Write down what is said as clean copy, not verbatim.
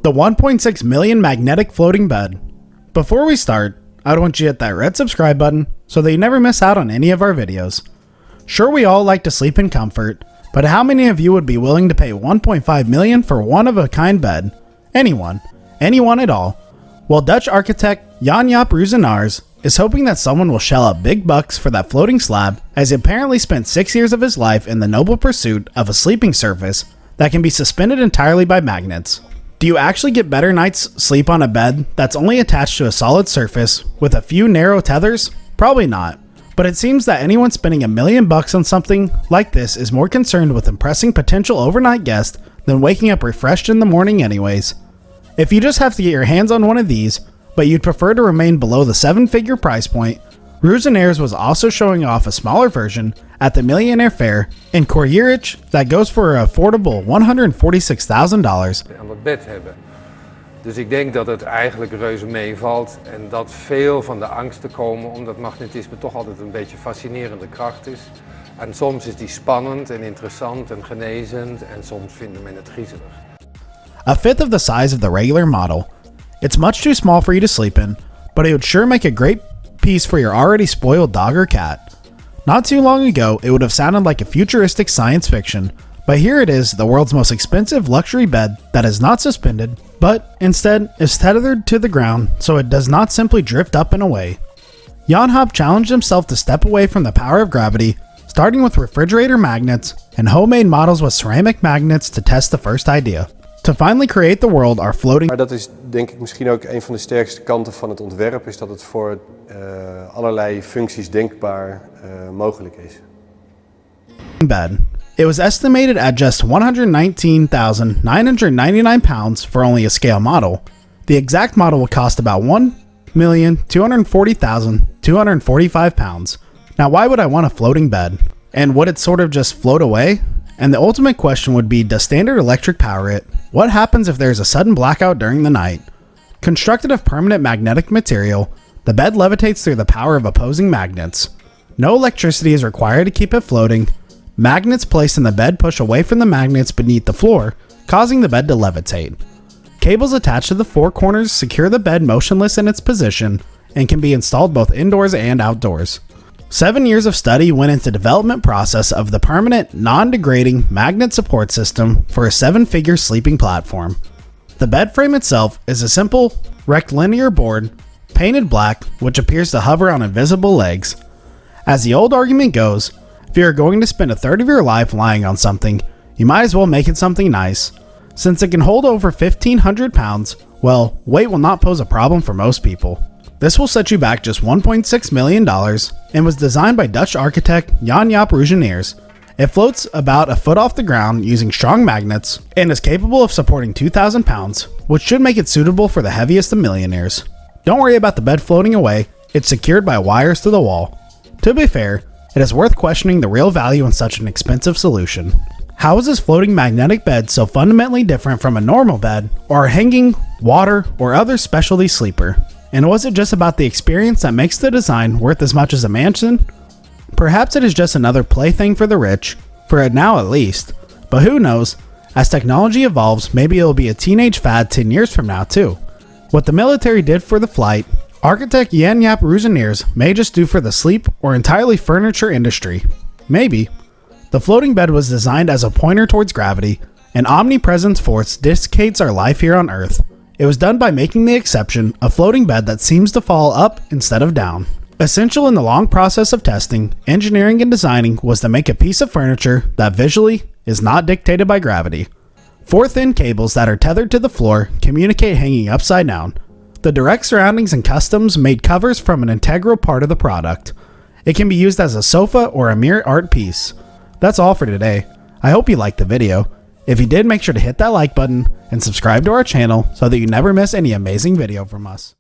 The 1.6 million magnetic floating bed. Before we start, I'd want you to hit that red subscribe button so that you never miss out on any of our videos. Sure, we all like to sleep in comfort, but how many of you would be willing to pay 1.5 million for one-of-a-kind bed? Anyone at all. Well, Dutch architect Jan-Jaap Roozenaars is hoping that someone will shell out big bucks for that floating slab, as he apparently spent 6 years of his life in the noble pursuit of a sleeping surface that can be suspended entirely by magnets. Do you actually get better night's sleep on a bed that's only attached to a solid surface with a few narrow tethers? Probably not. But it seems that anyone spending $1 million on something like this is more concerned with impressing potential overnight guests than waking up refreshed in the morning anyways. If you just have to get your hands on one of these, but you'd prefer to remain below the 7-figure price point, Roozenaars was also showing off a smaller version at the Millionaire Fair in Koreridge that goes for an affordable $146,000. Aan dat bed hebben. Dus ik denk dat het eigenlijk reuze meevalt en dat veel van de angsten komen omdat magnetisme toch altijd een beetje fascinerende kracht is. En soms is die spannend en interessant en genezend en soms vinden men het griezelig. A fifth of the size of the regular model. It's much too small for you to sleep in, but it would sure make a great piece for your already spoiled dog or cat. Not too long ago, it would have sounded like a futuristic science fiction, but here it is, the world's most expensive luxury bed that is not suspended, but instead is tethered to the ground so it does not simply drift up and away. Jan-Jaap challenged himself to step away from the power of gravity, starting with refrigerator magnets and homemade models with ceramic magnets to test the first idea. To finally create the world are floating. Maar dat is denk ik misschien ook een van de sterkste kanten van het ontwerp, is dat het voor allerlei functies denkbaar mogelijk is. Bed. It was estimated at just £119,999 for only a scale model. The exact model will cost about £1,240,245. Now, why would I want a floating bed? And would it sort of just float away? And the ultimate question would be, does Standard Electric power it? What happens if there's a sudden blackout during the night? Constructed of permanent magnetic material, the bed levitates through the power of opposing magnets. No electricity is required to keep it floating. Magnets placed in the bed push away from the magnets beneath the floor, causing the bed to levitate. Cables attached to the four corners secure the bed motionless in its position and can be installed both indoors and outdoors. 7 years of study went into the development process of the permanent, non-degrading magnet support system for a 7-figure sleeping platform. The bed frame itself is a simple, rectilinear board, painted black, which appears to hover on invisible legs. As the old argument goes, if you are going to spend a third of your life lying on something, you might as well make it something nice. Since it can hold over 1,500 pounds, well, weight will not pose a problem for most people. This will set you back just $1.6 million and was designed by Dutch architect Jan-Jaap Roozenaars. It floats about a foot off the ground using strong magnets and is capable of supporting 2,000 pounds, which should make it suitable for the heaviest of millionaires. Don't worry about the bed floating away, it's secured by wires to the wall. To be fair, it is worth questioning the real value in such an expensive solution. How is this floating magnetic bed so fundamentally different from a normal bed or a hanging, water, or other specialty sleeper? And was it just about the experience that makes the design worth as much as a mansion? Perhaps it is just another plaything for the rich, for now at least, but who knows, as technology evolves, maybe it'll be a teenage fad 10 years from now too. What the military did for the flight, architect Jan-Jaap Roozenaars may just do for the sleep or entirely furniture industry. Maybe. The floating bed was designed as a pointer towards gravity, an omnipresent force dictates our life here on Earth. It was done by making the exception a floating bed that seems to fall up instead of down. Essential in the long process of testing, engineering, and designing was to make a piece of furniture that visually is not dictated by gravity. 4 thin cables that are tethered to the floor communicate hanging upside down. The direct surroundings and customs made covers from an integral part of the product. It can be used as a sofa or a mere art piece. That's all for today. I hope you liked the video. If you did, make sure to hit that like button and subscribe to our channel so that you never miss any amazing video from us.